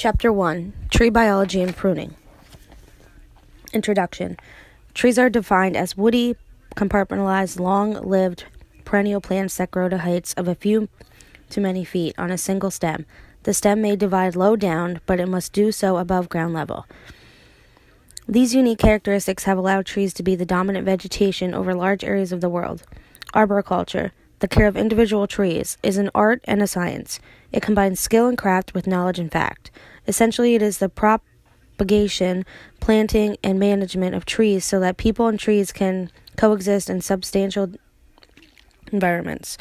Chapter 1, Tree Biology and Pruning. Introduction. Trees are defined as woody, compartmentalized, long-lived perennial plants that grow to heights of a few to many feet on a single stem. The stem may divide low down, but it must do so above ground level. These unique characteristics have allowed trees to be the dominant vegetation over large areas of the world. Arboriculture, the care of individual trees, is an art and a science. It combines skill and craft with knowledge and fact. Essentially, it is the propagation, planting, and management of trees so that people and trees can coexist in substantial environments.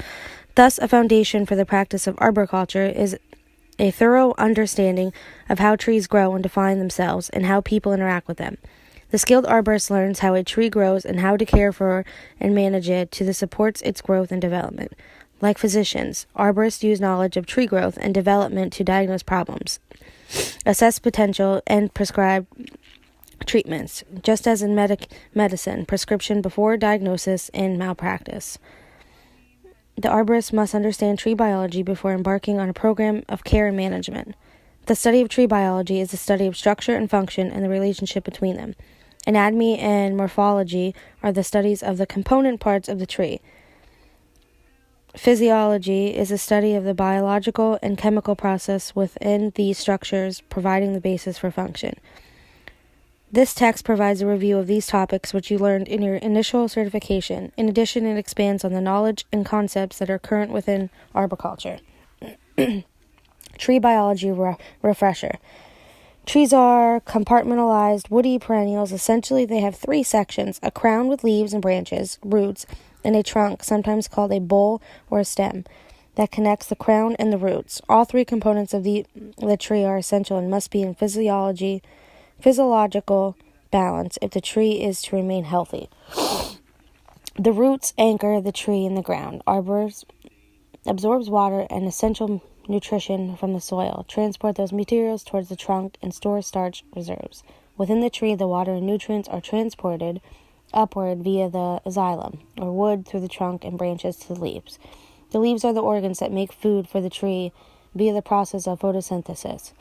Thus, a foundation for the practice of arboriculture is a thorough understanding of how trees grow and define themselves and how people interact with them. The skilled arborist learns how a tree grows and how to care for and manage it to supports its growth and development. Like physicians, arborists use knowledge of tree growth and development to diagnose problems, assess potential, and prescribe treatments, just as in medicine, prescription before diagnosis and malpractice. The arborist must understand tree biology before embarking on a program of care and management. The study of tree biology is the study of structure and function and the relationship between them. Anatomy and morphology are the studies of the component parts of the tree. Physiology is a study of the biological and chemical process within these structures, providing the basis for function. This text provides a review of these topics which you learned in your initial certification. In addition, it expands on the knowledge and concepts that are current within arboriculture. Tree biology refresher. Trees are compartmentalized, woody perennials. Essentially, they have three sections: a crown with leaves and branches, roots, and a trunk, sometimes called a bole or a stem, that connects the crown and the roots. All three components of the tree are essential and must be in physiological balance if the tree is to remain healthy. The roots anchor the tree in the ground. Arbors absorbs water and essential nutrition from the soil, transport those materials towards the trunk, and store starch reserves. Within the tree, the water and nutrients are transported upward via the xylem, or wood, through the trunk and branches to the leaves. The leaves are the organs that make food for the tree via the process of photosynthesis.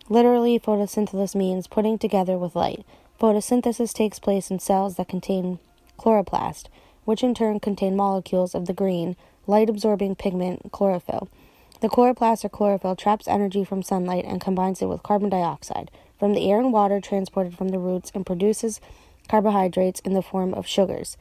Literally, photosynthesis means putting together with light. Photosynthesis takes place in cells that contain chloroplast, which in turn contain molecules of the green, light-absorbing pigment chlorophyll. The chloroplast or chlorophyll traps energy from sunlight and combines it with carbon dioxide from the air and water transported from the roots and produces carbohydrates in the form of sugars.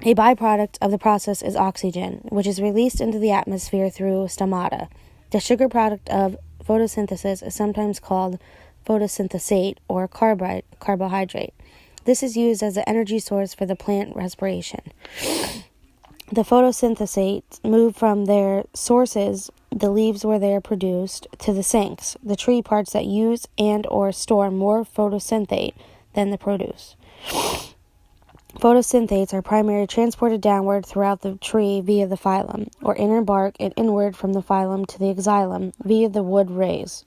A byproduct of the process is oxygen, which is released into the atmosphere through stomata. The sugar product of photosynthesis is sometimes called photosynthesate or carbohydrate. This is used as the energy source for the plant respiration. The photosynthesates move from their sources, the leaves where they are produced, to the sinks, the tree parts that use and or store more photosynthate than the produce. Photosynthetes are primarily transported downward throughout the tree via the phylum, or inner bark, and inward from the phylum to the xylem via the wood rays.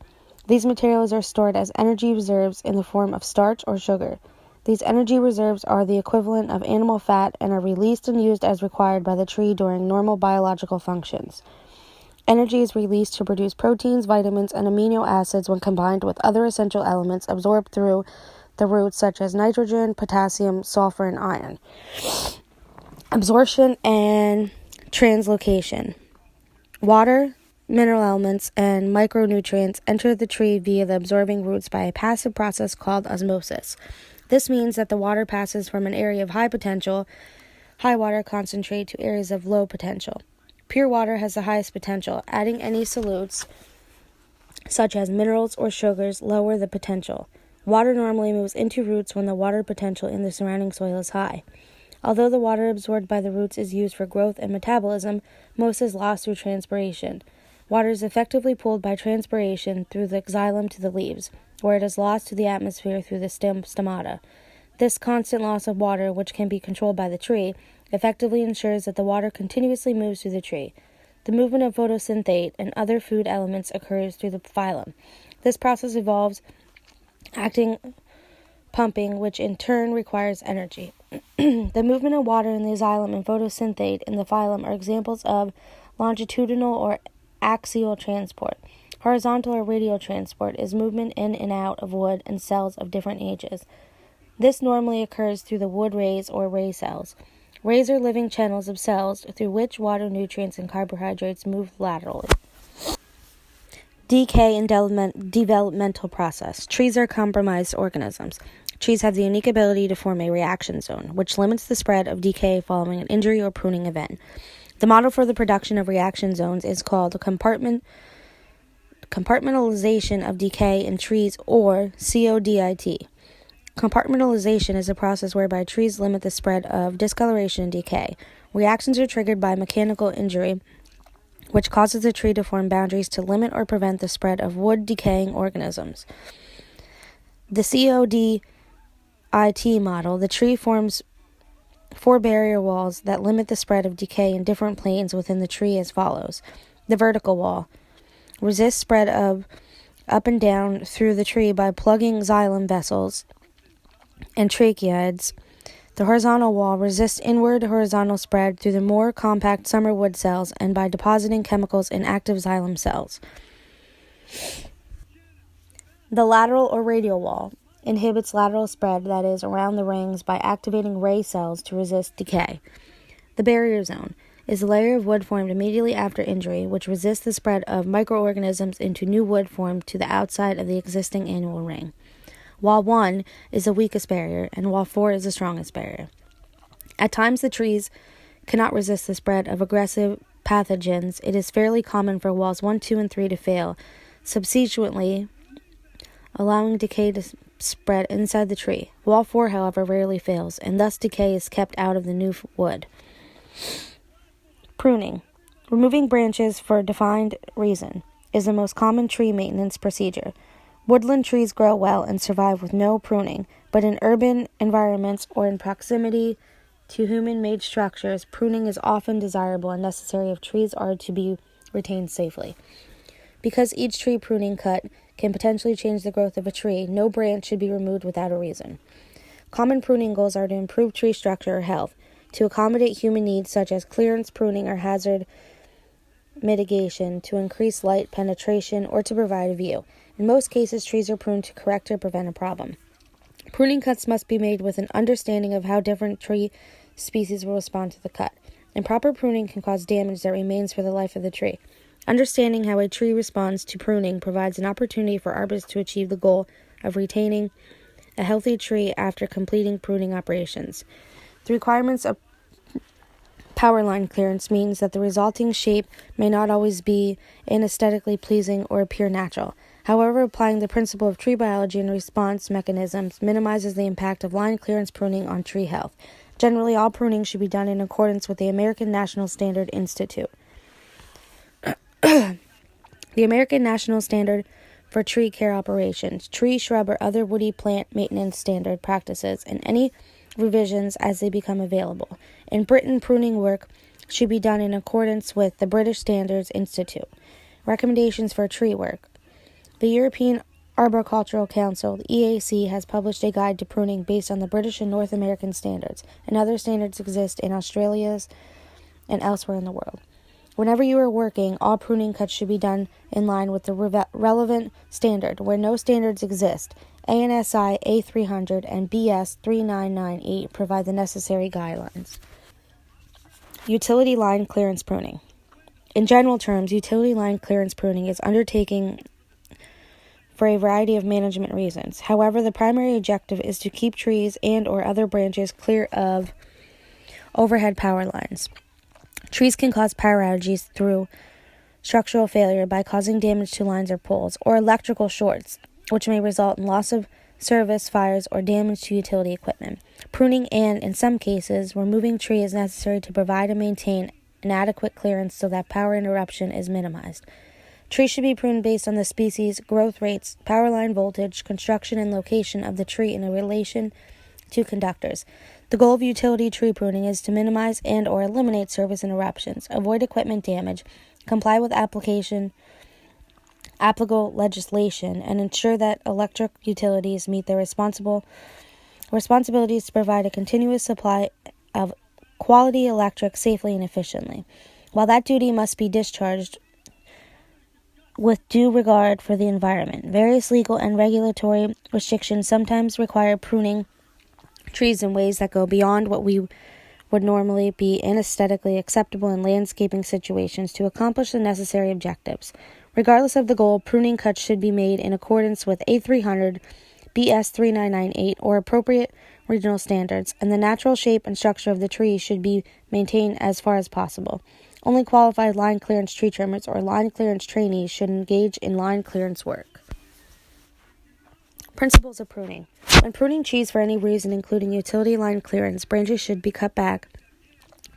These materials are stored as energy reserves in the form of starch or sugar. These energy reserves are the equivalent of animal fat and are released and used as required by the tree during normal biological functions. Energy is released to produce proteins, vitamins, and amino acids when combined with other essential elements absorbed through the roots, such as nitrogen, potassium, sulfur, and iron. Absorption and translocation. Water, mineral elements, and micronutrients enter the tree via the absorbing roots by a passive process called osmosis. This means that the water passes from an area of high potential, high water concentrate, to areas of low potential. Pure water has the highest potential. Adding any solutes, such as minerals or sugars, lower the potential. Water normally moves into roots when the water potential in the surrounding soil is high. Although the water absorbed by the roots is used for growth and metabolism, most is lost through transpiration. Water is effectively pulled by transpiration through the xylem to the leaves, where it is lost to the atmosphere through the stomata. This constant loss of water, which can be controlled by the tree, effectively ensures that the water continuously moves through the tree. The movement of photosynthate and other food elements occurs through the phylum. This process involves pumping, which in turn requires energy. The movement of water in the xylem and photosynthate in the phylum are examples of longitudinal or axial transport. Horizontal or radial transport is movement in and out of wood and cells of different ages. This normally occurs through the wood rays or ray cells. Rays are living channels of cells through which water, nutrients, and carbohydrates move laterally. Decay and developmental process. Trees are compromised organisms. Trees have the unique ability to form a reaction zone, which limits the spread of decay following an injury or pruning event. The model for the production of reaction zones is called compartmentalization of decay in trees, or CODIT. Compartmentalization is a process whereby trees limit the spread of discoloration and decay. Reactions are triggered by mechanical injury, which causes the tree to form boundaries to limit or prevent the spread of wood-decaying organisms. The CODIT model, the tree forms 4 barrier walls that limit the spread of decay in different planes within the tree as follows. The vertical wall resists spread of up and down through the tree by plugging xylem vessels and tracheids. The horizontal wall resists inward horizontal spread through the more compact summer wood cells and by depositing chemicals in active xylem cells. The lateral or radial wall inhibits lateral spread, that is, around the rings, by activating ray cells to resist decay. The barrier zone is a layer of wood formed immediately after injury, which resists the spread of microorganisms into new wood formed to the outside of the existing annual ring. Wall 1 is the weakest barrier, and Wall 4 is the strongest barrier. At times, the trees cannot resist the spread of aggressive pathogens. It is fairly common for Walls 1, 2, and 3 to fail, subsequently allowing decay to spread inside the tree. Wall 4, however, rarely fails, and thus decay is kept out of the new wood. Pruning. Removing branches for a defined reason is the most common tree maintenance procedure. Woodland trees grow well and survive with no pruning, but in urban environments or in proximity to human-made structures, pruning is often desirable and necessary if trees are to be retained safely. Because each tree pruning cut can potentially change the growth of a tree, no branch should be removed without a reason. Common pruning goals are to improve tree structure or health, to accommodate human needs such as clearance pruning or hazard mitigation, to increase light penetration, or to provide a view. In most cases, trees are pruned to correct or prevent a problem. Pruning cuts must be made with an understanding of how different tree species will respond to the cut. Improper pruning can cause damage that remains for the life of the tree. Understanding how a tree responds to pruning provides an opportunity for arborists to achieve the goal of retaining a healthy tree after completing pruning operations. The requirements of power line clearance means that the resulting shape may not always be aesthetically pleasing or appear natural. However, applying the principle of tree biology and response mechanisms minimizes the impact of line clearance pruning on tree health. Generally, all pruning should be done in accordance with the American National Standard Institute. The American National Standard for Tree Care Operations, Tree, Shrub, or Other Woody Plant Maintenance Standard Practices, and any revisions as they become available. In Britain, pruning work should be done in accordance with the British Standards Institute. Recommendations for tree work. The European Arboricultural Council, the EAC, has published a guide to pruning based on the British and North American standards, and other standards exist in Australia and elsewhere in the world. Whenever you are working, all pruning cuts should be done in line with the relevant standard. Where no standards exist, ANSI A300 and BS 3998 provide the necessary guidelines. Utility line clearance pruning. In general terms, utility line clearance pruning is undertaken for a variety of management reasons. However, the primary objective is to keep trees and or other branches clear of overhead power lines. Trees can cause power outages through structural failure by causing damage to lines or poles, or electrical shorts, which may result in loss of service, fires, or damage to utility equipment. Pruning and, in some cases, removing tree is necessary to provide and maintain an adequate clearance so that power interruption is minimized. Trees should be pruned based on the species, growth rates, power line voltage, construction, and location of the tree in relation to conductors. The goal of utility tree pruning is to minimize and or eliminate service interruptions, avoid equipment damage, comply with applicable legislation, and ensure that electric utilities meet their responsibilities to provide a continuous supply of quality electric safely and efficiently. While that duty must be discharged with due regard for the environment. Various legal and regulatory restrictions sometimes require pruning trees in ways that go beyond what would normally be aesthetically acceptable in landscaping situations to accomplish the necessary objectives. Regardless of the goal, pruning cuts should be made in accordance with A300, BS 3998, or appropriate regional standards, and the natural shape and structure of the tree should be maintained as far as possible. Only qualified line clearance tree trimmers or line clearance trainees should engage in line clearance work. Principles of pruning. When pruning trees for any reason, including utility line clearance, branches should be cut back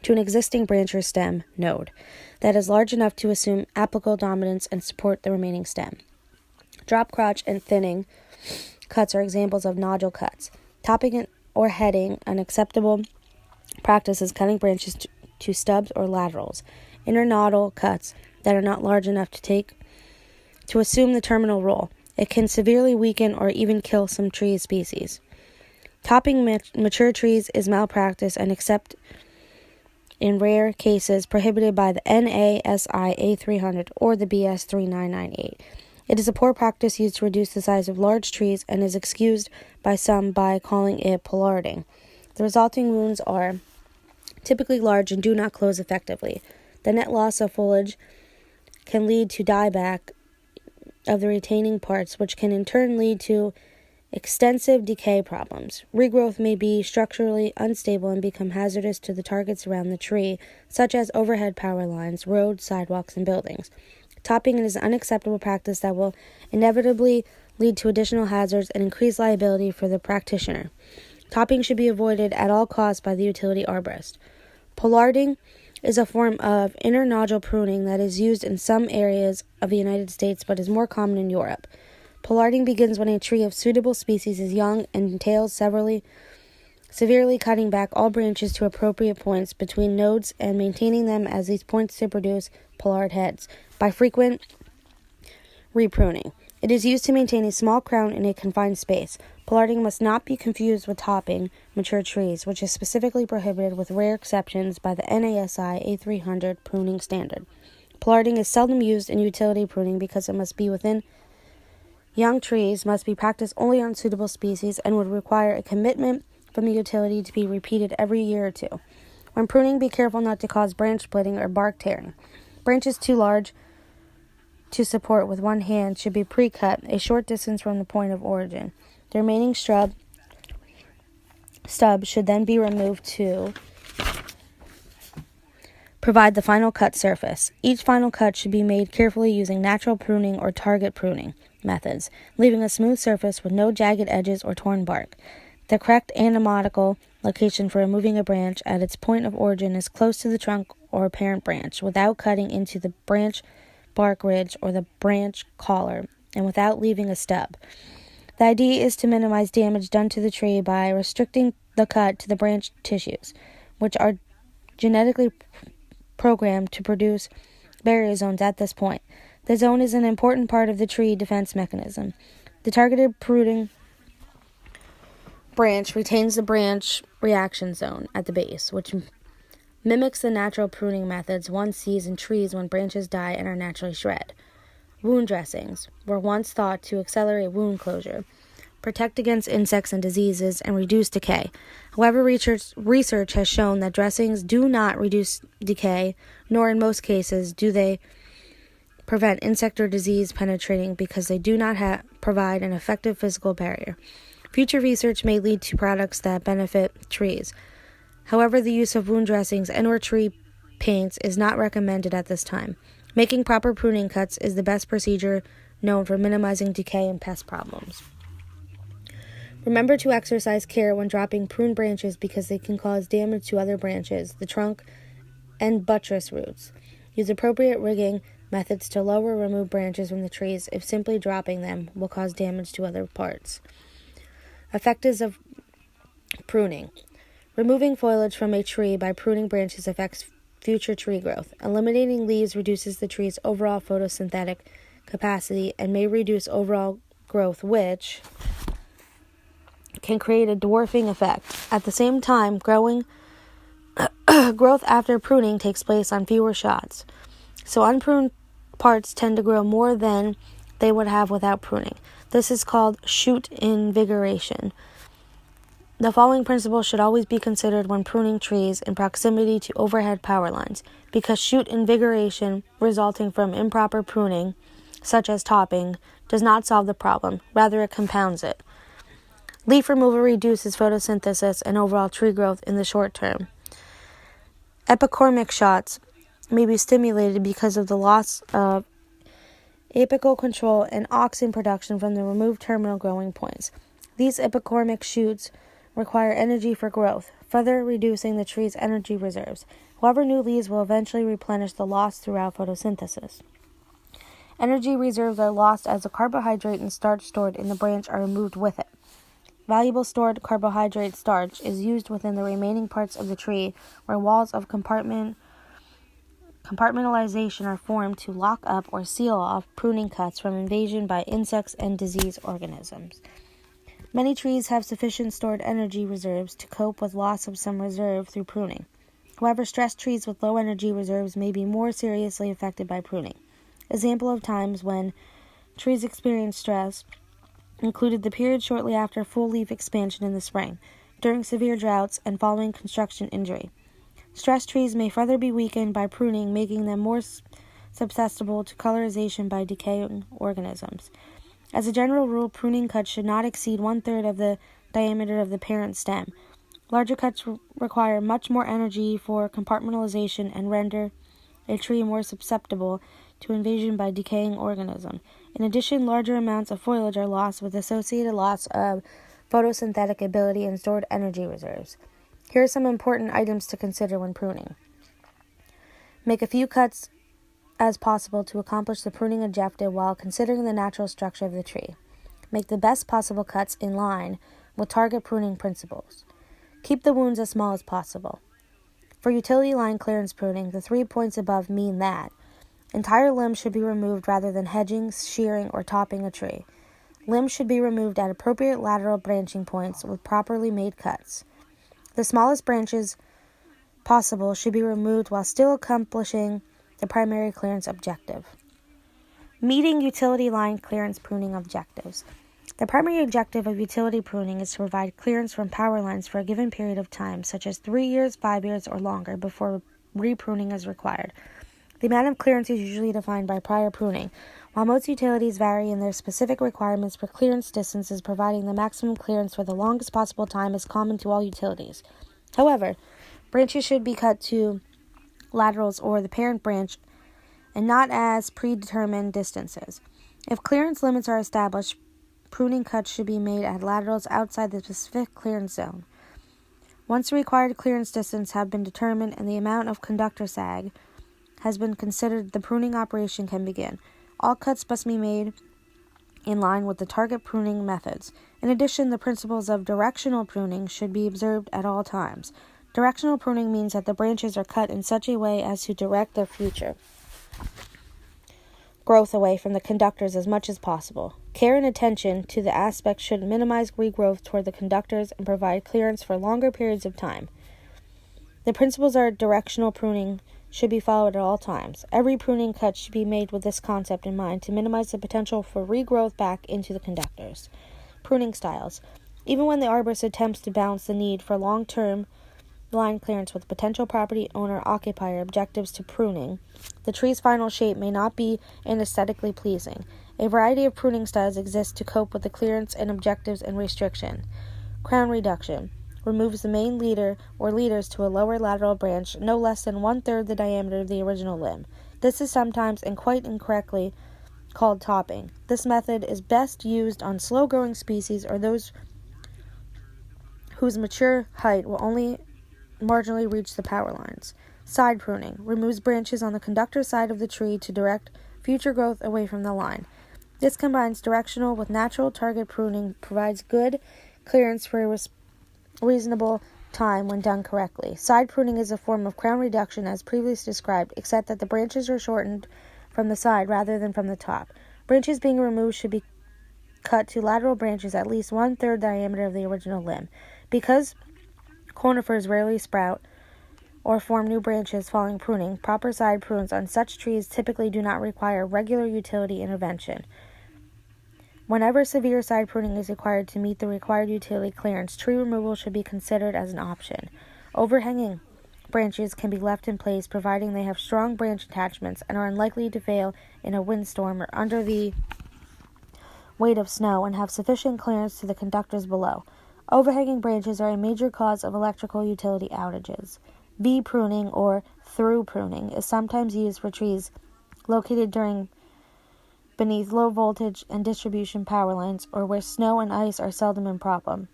to an existing branch or stem node that is large enough to assume apical dominance and support the remaining stem. Drop crotch and thinning cuts are examples of nodule cuts. Topping or heading, an acceptable practice is cutting branches to stubs or laterals. Internodal cuts that are not large enough to assume the terminal role. It can severely weaken or even kill some tree species. Topping mature trees is malpractice and except in rare cases prohibited by the NASI A300 or the BS 3998. It is a poor practice used to reduce the size of large trees and is excused by some by calling it pollarding. The resulting wounds are typically large and do not close effectively. The net loss of foliage can lead to dieback of the retaining parts, which can in turn lead to extensive decay problems. Regrowth may be structurally unstable and become hazardous to the targets around the tree, such as overhead power lines, roads, sidewalks, and buildings. Topping is an unacceptable practice that will inevitably lead to additional hazards and increased liability for the practitioner. Topping should be avoided at all costs by the utility arborist. Pollarding is a form of internodule pruning that is used in some areas of the United States but is more common in Europe. Pollarding begins when a tree of suitable species is young and entails severely cutting back all branches to appropriate points between nodes and maintaining them as these points to produce pollard heads by frequent repruning. It is used to maintain a small crown in a confined space. Pollarding must not be confused with topping mature trees, which is specifically prohibited with rare exceptions by the NASI A300 pruning standard. Pollarding is seldom used in utility pruning because it must be within young trees, must be practiced only on suitable species, and would require a commitment from the utility to be repeated every year or two. When pruning, be careful not to cause branch splitting or bark tearing. Branches too large to support with one hand should be pre-cut a short distance from the point of origin. The remaining stub should then be removed to provide the final cut surface. Each final cut should be made carefully using natural pruning or target pruning methods, leaving a smooth surface with no jagged edges or torn bark. The correct anatomical location for removing a branch at its point of origin is close to the trunk or parent branch, without cutting into the branch bark ridge or the branch collar, and without leaving a stub. The idea is to minimize damage done to the tree by restricting the cut to the branch tissues, which are genetically programmed to produce barrier zones at this point. The zone is an important part of the tree defense mechanism. The targeted pruning branch retains the branch reaction zone at the base, which mimics the natural pruning methods one sees in trees when branches die and are naturally shred. Wound dressings were once thought to accelerate wound closure, protect against insects and diseases, and reduce decay. However, research has shown that dressings do not reduce decay, nor in most cases do they prevent insect or disease penetrating because they do not provide an effective physical barrier. Future research may lead to products that benefit trees. However, the use of wound dressings and/or tree paints is not recommended at this time. Making proper pruning cuts is the best procedure known for minimizing decay and pest problems. Remember to exercise care when dropping pruned branches because they can cause damage to other branches, the trunk, and buttress roots. Use appropriate rigging methods to lower or remove branches from the trees if simply dropping them will cause damage to other parts. Effects of pruning. Removing foliage from a tree by pruning branches affects future tree growth. Eliminating leaves reduces the tree's overall photosynthetic capacity and may reduce overall growth, which can create a dwarfing effect. At the same time, growth after pruning takes place on fewer shots. So unpruned parts tend to grow more than they would have without pruning. This is called shoot invigoration. The following principles should always be considered when pruning trees in proximity to overhead power lines, because shoot invigoration resulting from improper pruning, such as topping, does not solve the problem, rather it compounds it. Leaf removal reduces photosynthesis and overall tree growth in the short term. Epicormic shots may be stimulated because of the loss of apical control and auxin production from the removed terminal growing points. These epicormic shoots require energy for growth, further reducing the tree's energy reserves. However, new leaves will eventually replenish the loss throughout photosynthesis. Energy reserves are lost as the carbohydrate and starch stored in the branch are removed with it. Valuable stored carbohydrate starch is used within the remaining parts of the tree, where walls of compartmentalization are formed to lock up or seal off pruning cuts from invasion by insects and disease organisms. Many trees have sufficient stored energy reserves to cope with loss of some reserve through pruning. However, stressed trees with low energy reserves may be more seriously affected by pruning. Example of times when trees experience stress included the period shortly after full leaf expansion in the spring, during severe droughts, and following construction injury. Stressed trees may further be weakened by pruning, making them more susceptible to colorization by decaying organisms. As a general rule, pruning cuts should not exceed 1/3 of the diameter of the parent stem. Larger cuts require much more energy for compartmentalization and render a tree more susceptible to invasion by decaying organisms. In addition, larger amounts of foliage are lost with associated loss of photosynthetic ability and stored energy reserves. Here are some important items to consider when pruning. Make a few cuts as possible to accomplish the pruning objective while considering the natural structure of the tree. Make the best possible cuts in line with target pruning principles. Keep the wounds as small as possible. For utility line clearance pruning, the 3 points above mean that entire limbs should be removed rather than hedging, shearing, or topping a tree. Limbs should be removed at appropriate lateral branching points with properly made cuts. The smallest branches possible should be removed while still accomplishing the primary clearance objective. Meeting utility line clearance pruning objectives. The primary objective of utility pruning is to provide clearance from power lines for a given period of time, such as 3 years, 5 years, or longer, before repruning is required. The amount of clearance is usually defined by prior pruning. While most utilities vary in their specific requirements for clearance distances, providing the maximum clearance for the longest possible time is common to all utilities. However, branches should be cut to laterals or the parent branch and not as predetermined distances. If clearance limits are established, pruning cuts should be made at laterals outside the specific clearance zone. Once the required clearance distance have been determined and the amount of conductor sag has been considered, the pruning operation can begin. All cuts must be made in line with the target pruning methods. In addition, the principles of directional pruning should be observed at all times. Directional pruning means that the branches are cut in such a way as to direct their future growth away from the conductors as much as possible. Care and attention to the aspects should minimize regrowth toward the conductors and provide clearance for longer periods of time. The principles of directional pruning should be followed at all times. Every pruning cut should be made with this concept in mind to minimize the potential for regrowth back into the conductors. Pruning styles. Even when the arborist attempts to balance the need for long-term line clearance with potential property owner-occupier objectives to pruning, the tree's final shape may not be aesthetically pleasing. A variety of pruning styles exist to cope with the clearance and objectives and restriction. Crown reduction removes the main leader or leaders to a lower lateral branch no less than 1/3 the diameter of the original limb. This is sometimes and quite incorrectly called topping. This method is best used on slow-growing species or those whose mature height will only marginally reach the power lines. Side pruning removes branches on the conductor side of the tree to direct future growth away from the line. This combines directional with natural target pruning, provides good clearance for a reasonable time when done correctly. Side pruning is a form of crown reduction as previously described, except that the branches are shortened from the side rather than from the top. Branches being removed should be cut to lateral branches at least 1/3 diameter of the original limb. Because conifers rarely sprout, or form new branches following pruning. Proper side prunes on such trees typically do not require regular utility intervention. Whenever severe side pruning is required to meet the required utility clearance, tree removal should be considered as an option. Overhanging branches can be left in place providing they have strong branch attachments and are unlikely to fail in a windstorm or under the weight of snow and have sufficient clearance to the conductors below. Overhanging branches are a major cause of electrical utility outages. V-pruning or through pruning is sometimes used for trees located beneath low voltage and distribution power lines or where snow and ice are seldom a problem.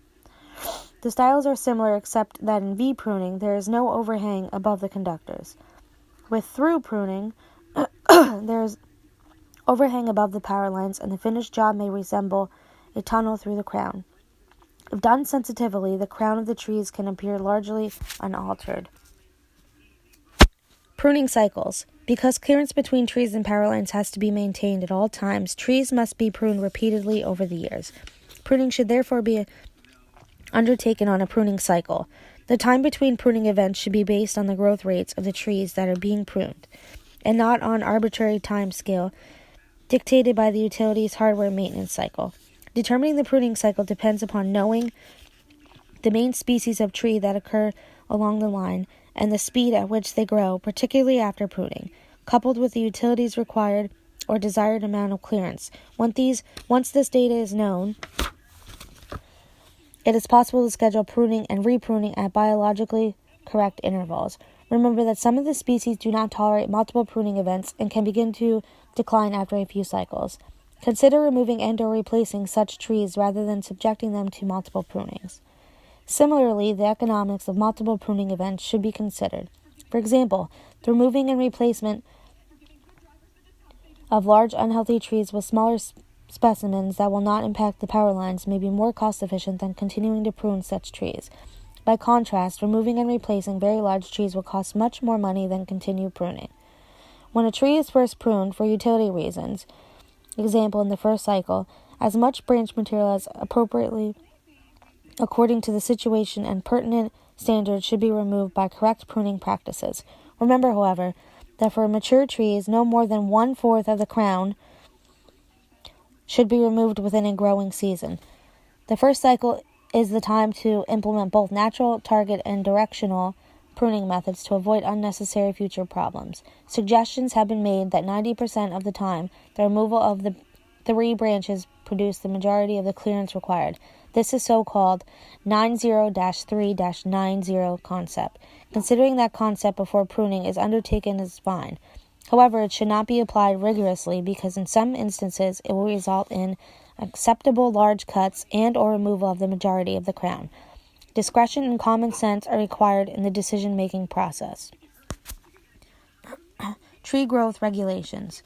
The styles are similar except that in V-pruning there is no overhang above the conductors. With through pruning, there is overhang above the power lines and the finished job may resemble a tunnel through the crown. If done sensitively, the crown of the trees can appear largely unaltered. Pruning cycles. Because clearance between trees and power lines has to be maintained at all times, trees must be pruned repeatedly over the years. Pruning should therefore be undertaken on a pruning cycle. The time between pruning events should be based on the growth rates of the trees that are being pruned, and not on arbitrary time scale dictated by the utility's hardware maintenance cycle. Determining the pruning cycle depends upon knowing the main species of tree that occur along the line and the speed at which they grow, particularly after pruning, coupled with the utility's required or desired amount of clearance. Once this data is known, it is possible to schedule pruning and repruning at biologically correct intervals. Remember that some of the species do not tolerate multiple pruning events and can begin to decline after a few cycles. Consider removing and/or replacing such trees rather than subjecting them to multiple prunings. Similarly, the economics of multiple pruning events should be considered. For example, the removing and replacement of large unhealthy trees with smaller specimens that will not impact the power lines may be more cost-efficient than continuing to prune such trees. By contrast, removing and replacing very large trees will cost much more money than continued pruning. When a tree is first pruned for utility reasons, example in the first cycle, as much branch material as appropriately according to the situation and pertinent standards should be removed by correct pruning practices. Remember, however, that for mature trees, no more than 1/4 of the crown should be removed within a growing season. The first cycle is the time to implement both natural, target, and directional pruning methods to avoid unnecessary future problems. Suggestions have been made that 90% of the time, the removal of the 3 branches produce the majority of the clearance required. This is so-called 90-3-90 concept. Considering that concept before pruning is undertaken is fine. However, it should not be applied rigorously because in some instances it will result in acceptable large cuts and/or removal of the majority of the crown. Discretion and common sense are required in the decision-making process. Tree growth regulations.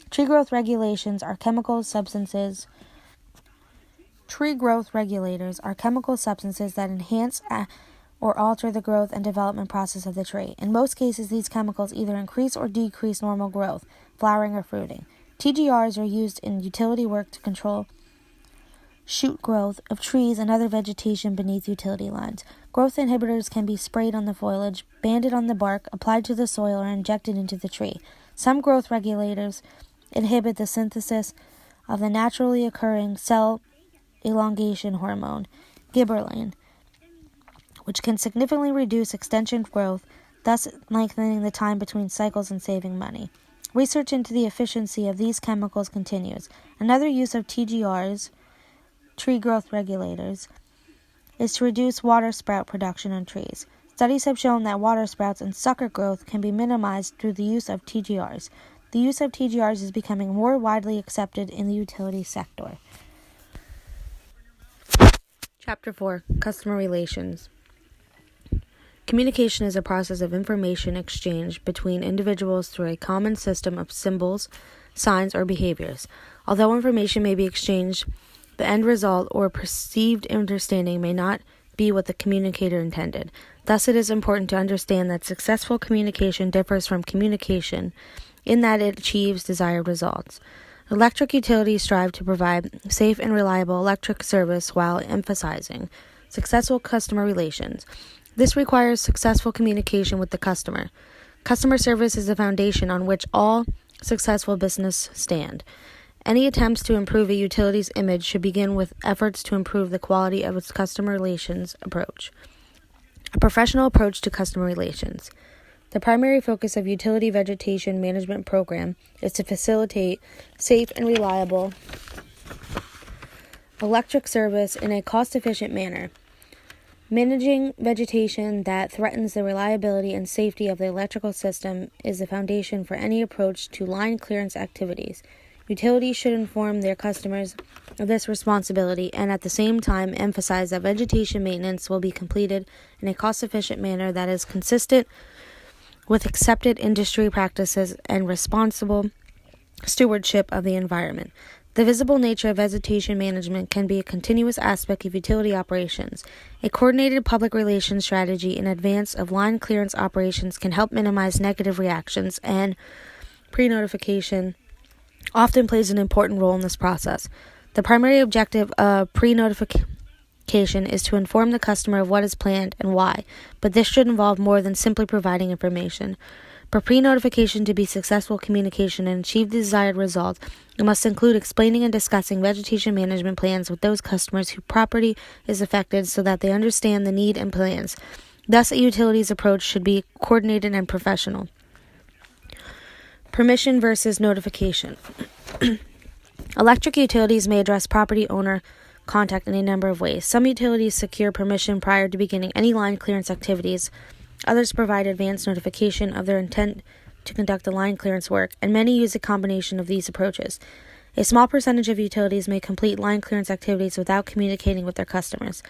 Tree growth regulations are chemical substances. Tree growth regulators are chemical substances that enhance or alter the growth and development process of the tree. In most cases, these chemicals either increase or decrease normal growth, flowering, or fruiting. TGRs are used in utility work to control shoot growth of trees and other vegetation beneath utility lines. Growth inhibitors can be sprayed on the foliage, banded on the bark, applied to the soil, or injected into the tree. Some growth regulators inhibit the synthesis of the naturally occurring cell elongation hormone, gibberellin, which can significantly reduce extension growth, thus lengthening the time between cycles and saving money. Research into the efficiency of these chemicals continues. Another use of TGRs, tree growth regulators, is to reduce water sprout production on trees. Studies have shown that water sprouts and sucker growth can be minimized through the use of TGRs. The use of TGRs is becoming more widely accepted in the utility sector. Chapter 4. Customer Relations. Communication is a process of information exchange between individuals through a common system of symbols, signs, or behaviors. Although information may be exchanged, the end result or perceived understanding may not be what the communicator intended. Thus, it is important to understand that successful communication differs from communication in that it achieves desired results. Electric utilities strive to provide safe and reliable electric service while emphasizing successful customer relations. This requires successful communication with the customer. Customer service is the foundation on which all successful business stand. Any attempts to improve a utility's image should begin with efforts to improve the quality of its customer relations approach. A professional approach to customer relations. The primary focus of utility vegetation management program is to facilitate safe and reliable electric service in a cost-efficient manner. Managing vegetation that threatens the reliability and safety of the electrical system is the foundation for any approach to line clearance activities. Utilities should inform their customers of this responsibility and at the same time emphasize that vegetation maintenance will be completed in a cost-efficient manner that is consistent with accepted industry practices and responsible stewardship of the environment. The visible nature of vegetation management can be a continuous aspect of utility operations. A coordinated public relations strategy in advance of line clearance operations can help minimize negative reactions, and pre-notification often plays an important role in this process. The primary objective of pre-notification is to inform the customer of what is planned and why, but this should involve more than simply providing information. For pre-notification to be successful communication and achieve the desired result, it must include explaining and discussing vegetation management plans with those customers whose property is affected so that they understand the need and plans. Thus, a utility's approach should be coordinated and professional. Permission versus notification. Electric utilities may address property owner contact in a number of ways. Some utilities secure permission prior to beginning any line clearance activities. Others provide advance notification of their intent to conduct the line clearance work, and many use a combination of these approaches. A small percentage of utilities may complete line clearance activities without communicating with their customers.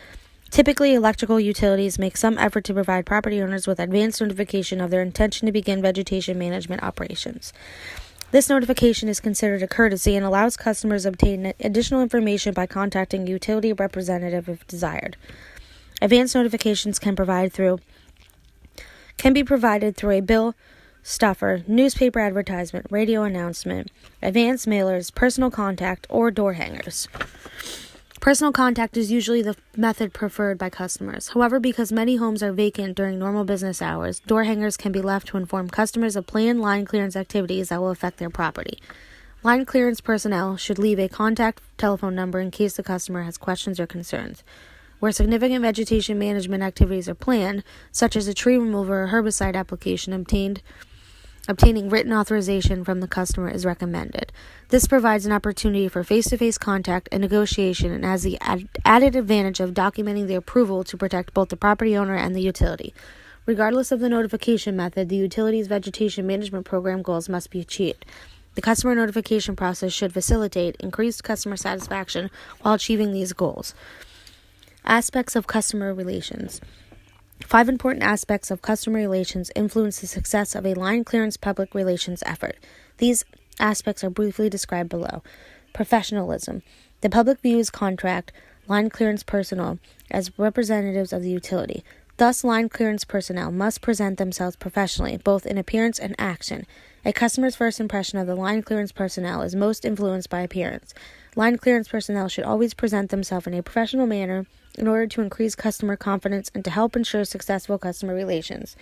Typically, electrical utilities make some effort to provide property owners with advance notification of their intention to begin vegetation management operations. This notification is considered a courtesy and allows customers to obtain additional information by contacting a utility representative if desired. Advance notifications can be provided through a bill stuffer, newspaper advertisement, radio announcement, advance mailers, personal contact, or door hangers. Personal contact is usually the method preferred by customers. However, because many homes are vacant during normal business hours, door hangers can be left to inform customers of planned line clearance activities that will affect their property. Line clearance personnel should leave a contact telephone number in case the customer has questions or concerns. Where significant vegetation management activities are planned, such as a tree removal or herbicide application, obtaining written authorization from the customer is recommended. This provides an opportunity for face-to-face contact and negotiation and has the added advantage of documenting the approval to protect both the property owner and the utility. Regardless of the notification method, the utility's vegetation management program goals must be achieved. The customer notification process should facilitate increased customer satisfaction while achieving these goals. Aspects of customer relations. 5 important aspects of customer relations influence the success of a line clearance public relations effort. These aspects are briefly described below. Professionalism. The public views contract line clearance personnel as representatives of the utility. Thus, line clearance personnel must present themselves professionally, both in appearance and action. A customer's first impression of the line clearance personnel is most influenced by appearance. Line clearance personnel should always present themselves in a professional manner in order to increase customer confidence and to help ensure successful customer relations.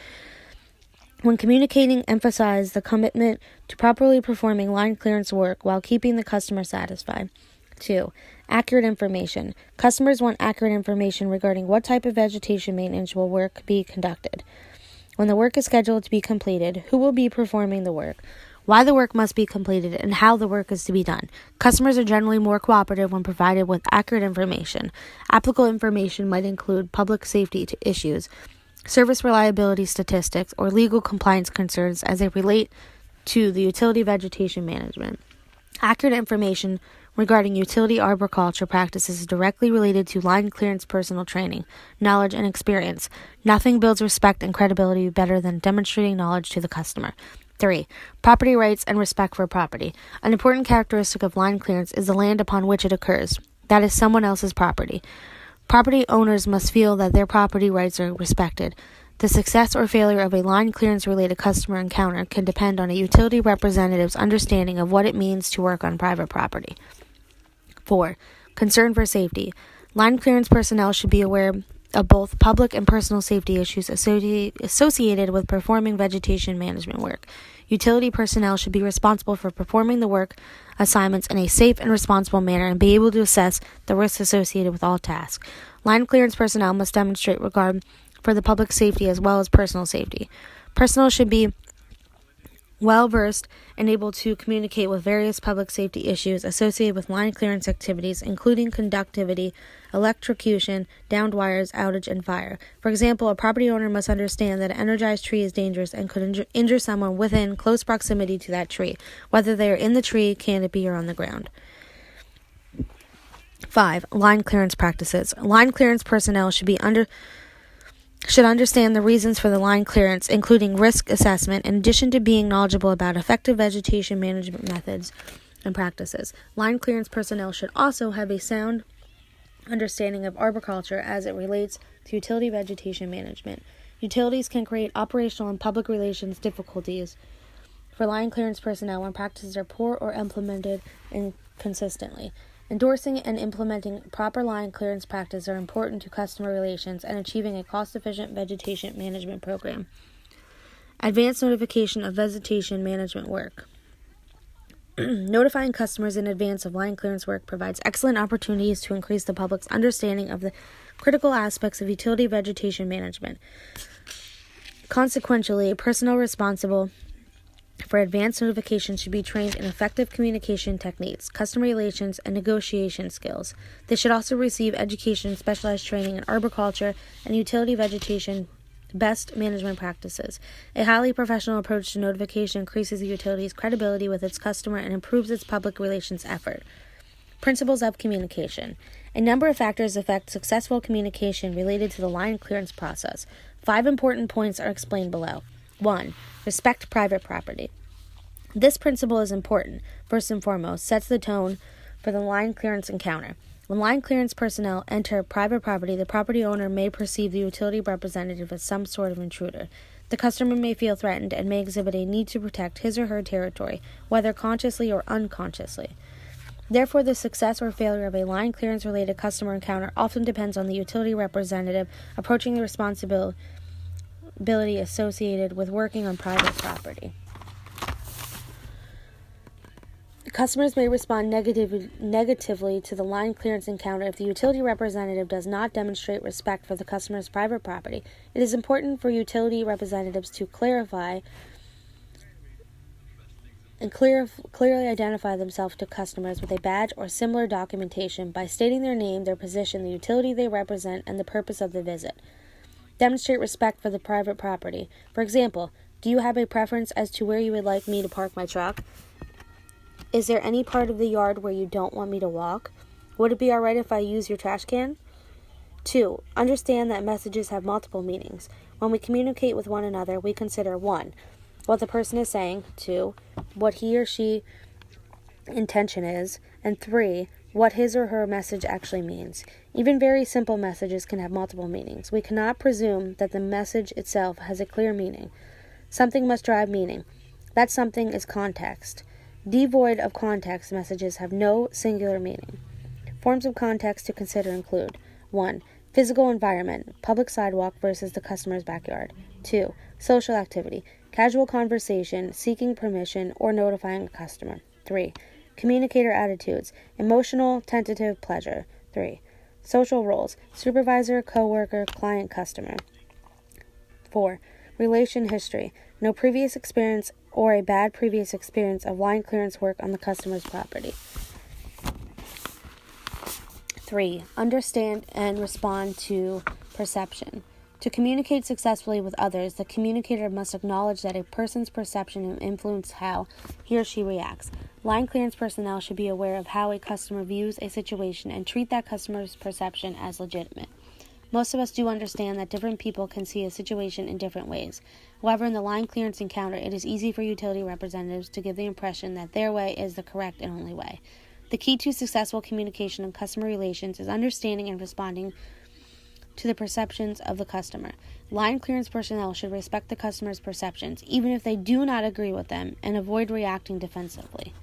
When communicating, emphasize the commitment to properly performing line clearance work while keeping the customer satisfied. 2. Accurate information. Customers want accurate information regarding what type of vegetation maintenance will work be conducted, when the work is scheduled to be completed, who will be performing the work, why the work must be completed, and how the work is to be done. Customers are generally more cooperative when provided with accurate information. Applicable information might include public safety issues, service reliability statistics, or legal compliance concerns as they relate to the utility vegetation management. Accurate information regarding utility arboriculture practices is directly related to line clearance personnel training, knowledge, and experience. Nothing builds respect and credibility better than demonstrating knowledge to the customer. 3. Property rights and respect for property. An important characteristic of line clearance is the land upon which it occurs. That is someone else's property. Property owners must feel that their property rights are respected. The success or failure of a line clearance-related customer encounter can depend on a utility representative's understanding of what it means to work on private property. 4. Concern for safety. Line clearance personnel should be aware of both public and personal safety issues associated with performing vegetation management work. Utility personnel should be responsible for performing the work assignments in a safe and responsible manner and be able to assess the risks associated with all tasks. Line clearance personnel must demonstrate regard for the public safety as well as personal safety. Personnel should be well versed and able to communicate with various public safety issues associated with line clearance activities, including conductivity, electrocution, downed wires, outage, and fire. For example, a property owner must understand that an energized tree is dangerous and could injure someone within close proximity to that tree, whether they are in the tree, canopy, or on the ground. 5. Line clearance practices. Line clearance personnel should understand the reasons for the line clearance, including risk assessment, in addition to being knowledgeable about effective vegetation management methods and practices. Line clearance personnel should also have a sound understanding of arboriculture as it relates to utility vegetation management. Utilities can create operational and public relations difficulties for line clearance personnel when practices are poor or implemented inconsistently. Endorsing and implementing proper line clearance practices are important to customer relations and achieving a cost-efficient vegetation management program. Advanced notification of vegetation management work. Notifying customers in advance of line clearance work provides excellent opportunities to increase the public's understanding of the critical aspects of utility vegetation management. Consequently, personnel responsible for advanced notification should be trained in effective communication techniques, customer relations, and negotiation skills. They should also receive education and specialized training in arboriculture and utility vegetation best management practices. A highly professional approach to notification increases the utility's credibility with its customer and improves its public relations effort. Principles of communication. A number of factors affect successful communication related to the line clearance process. 5 important points are explained below. 1. Respect private property. This principle is important. First and foremost, sets the tone for the line clearance encounter. When line clearance personnel enter private property, the property owner may perceive the utility representative as some sort of intruder. The customer may feel threatened and may exhibit a need to protect his or her territory, whether consciously or unconsciously. Therefore, the success or failure of a line clearance-related customer encounter often depends on the utility representative approaching the responsibility associated with working on private property. Customers may respond negatively to the line clearance encounter if the utility representative does not demonstrate respect for the customer's private property. It is important for utility representatives to clarify and clearly identify themselves to customers with a badge or similar documentation by stating their name, their position, the utility they represent, and the purpose of the visit. Demonstrate respect for the private property. For example, do you have a preference as to where you would like me to park my truck? Is there any part of the yard where you don't want me to walk? Would it be alright if I use your trash can? 2. Understand that messages have multiple meanings. When we communicate with one another, we consider 1. What the person is saying, 2. What he or she intention is, and 3. What his or her message actually means. Even very simple messages can have multiple meanings. We cannot presume that the message itself has a clear meaning. Something must drive meaning. That something is context. Devoid of context, messages have no singular meaning. Forms of context to consider include 1. Physical environment, public sidewalk versus the customer's backyard. 2. Social activity, casual conversation, seeking permission, or notifying a customer. 3. Communicator attitudes, emotional, tentative, pleasure. 3. Social roles, supervisor, coworker, client, customer. 4. Relation history, no previous experience or a bad previous experience of line clearance work on the customer's property. 3. Understand and respond to perception. To communicate successfully with others, the communicator must acknowledge that a person's perception will influence how he or she reacts. Line clearance personnel should be aware of how a customer views a situation and treat that customer's perception as legitimate. Most of us do understand that different people can see a situation in different ways. However, in the line clearance encounter, it is easy for utility representatives to give the impression that their way is the correct and only way. The key to successful communication and customer relations is understanding and responding to the perceptions of the customer. Line clearance personnel should respect the customer's perceptions, even if they do not agree with them, and avoid reacting defensively.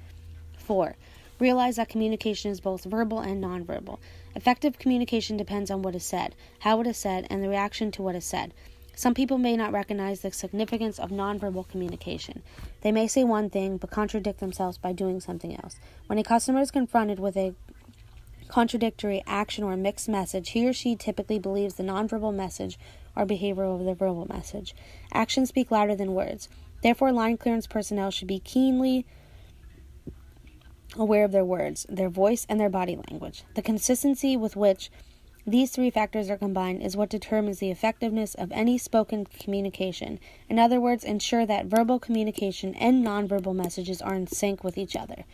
4. Realize that communication is both verbal and nonverbal. Effective communication depends on what is said, how it is said, and the reaction to what is said. Some people may not recognize the significance of nonverbal communication. They may say one thing but contradict themselves by doing something else. When a customer is confronted with a contradictory action or mixed message, he or she typically believes the nonverbal message or behavior over the verbal message. Actions speak louder than words. Therefore, line clearance personnel should be keenly aware of their words, their voice, and their body language. The consistency with which these three factors are combined is what determines the effectiveness of any spoken communication. In other words, ensure that verbal communication and nonverbal messages are in sync with each other.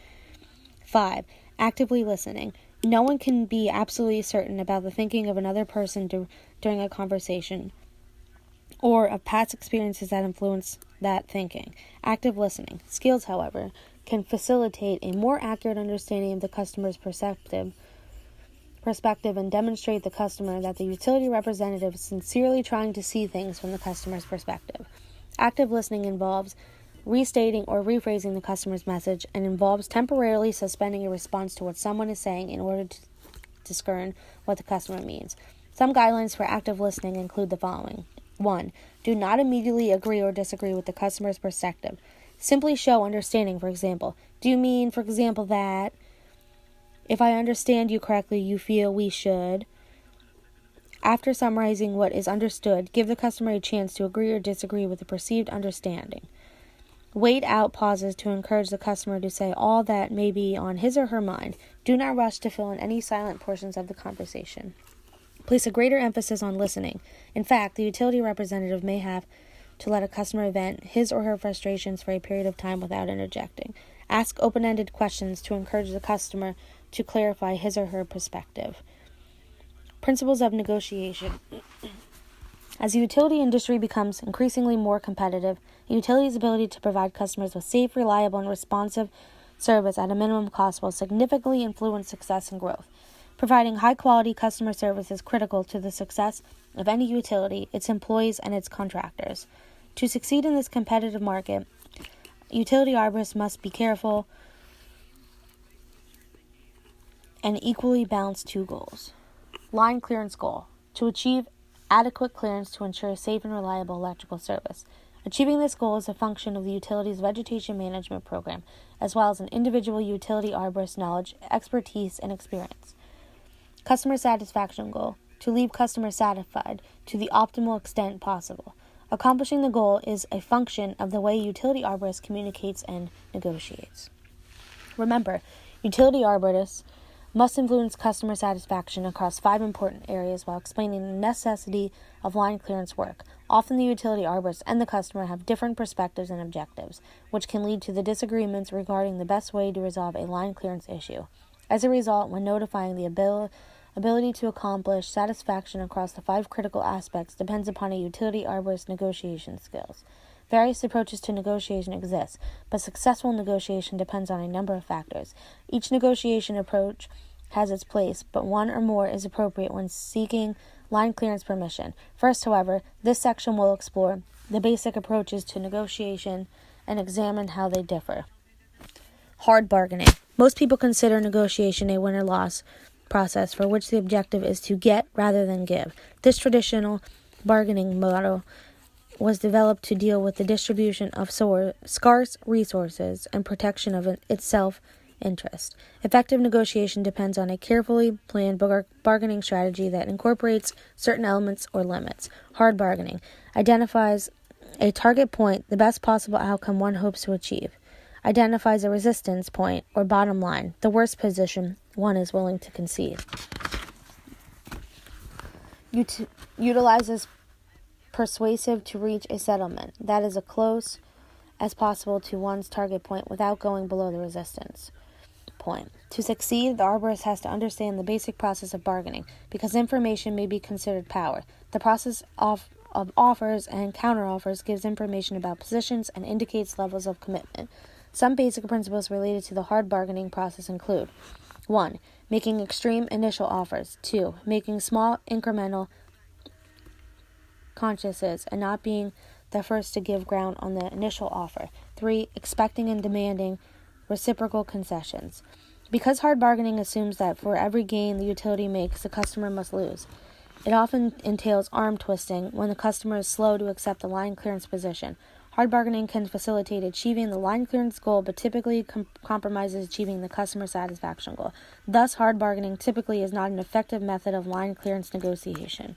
5. Actively listening. No one can be absolutely certain about the thinking of another person during a conversation or of past experiences that influence that thinking. Active listening skills, however, can facilitate a more accurate understanding of the customer's perspective and demonstrate the customer that the utility representative is sincerely trying to see things from the customer's perspective. Active listening involves restating or rephrasing the customer's message and involves temporarily suspending a response to what someone is saying in order to discern what the customer means. Some guidelines for active listening include the following. 1. Do not immediately agree or disagree with the customer's perspective. Simply show understanding, for example. Do you mean, for example, that if I understand you correctly, you feel we should? After summarizing what is understood, give the customer a chance to agree or disagree with the perceived understanding. Wait out pauses to encourage the customer to say all that may be on his or her mind. Do not rush to fill in any silent portions of the conversation. Place a greater emphasis on listening. In fact, the utility representative may have to let a customer vent his or her frustrations for a period of time without interjecting. Ask open-ended questions to encourage the customer to clarify his or her perspective. Principles of negotiation. As the utility industry becomes increasingly more competitive, a utility's ability to provide customers with safe, reliable, and responsive service at a minimum cost will significantly influence success and growth. Providing high-quality customer service is critical to the success of any utility, its employees, and its contractors. To succeed in this competitive market, utility arborists must be careful and equally balance two goals. Line clearance goal. To achieve adequate clearance to ensure safe and reliable electrical service. Achieving this goal is a function of the utility's vegetation management program, as well as an individual utility arborist knowledge, expertise, and experience. Customer satisfaction goal. To leave customers satisfied to the optimal extent possible. Accomplishing the goal is a function of the way utility arborist communicates and negotiates. Remember, utility arborists must influence customer satisfaction across 5 important areas while explaining the necessity of line clearance work. Often the utility arborist and the customer have different perspectives and objectives, which can lead to the disagreements regarding the best way to resolve a line clearance issue. As a result, when notifying the ability to accomplish satisfaction across the 5 critical aspects depends upon a utility arborist's negotiation skills. Various approaches to negotiation exist, but successful negotiation depends on a number of factors. Each negotiation approach has its place, but one or more is appropriate when seeking line clearance permission. First, however, this section will explore the basic approaches to negotiation and examine how they differ. Hard bargaining. Most people consider negotiation a win or loss process for which the objective is to get rather than give. This traditional bargaining model was developed to deal with the distribution of scarce resources and protection of its self-interest. Effective negotiation depends on a carefully planned bargaining strategy that incorporates certain elements or limits. Hard bargaining identifies a target point, the best possible outcome one hopes to achieve. Identifies a resistance point or bottom line, the worst position one is willing to concede. Utilizes persuasive to reach a settlement that is as close as possible to one's target point without going below the resistance point. To succeed, the arborist has to understand the basic process of bargaining, because information may be considered power. The process of offers and counteroffers gives information about positions and indicates levels of commitment. Some basic principles related to the hard bargaining process include 1. Making extreme initial offers. 2. Making small incremental consciences and not being the first to give ground on the initial offer. 3. Expecting and demanding reciprocal concessions. Because hard bargaining assumes that for every gain the utility makes, the customer must lose. It often entails arm twisting when the customer is slow to accept the line clearance position. Hard bargaining can facilitate achieving the line clearance goal, but typically compromises achieving the customer satisfaction goal. Thus, hard bargaining typically is not an effective method of line clearance negotiation.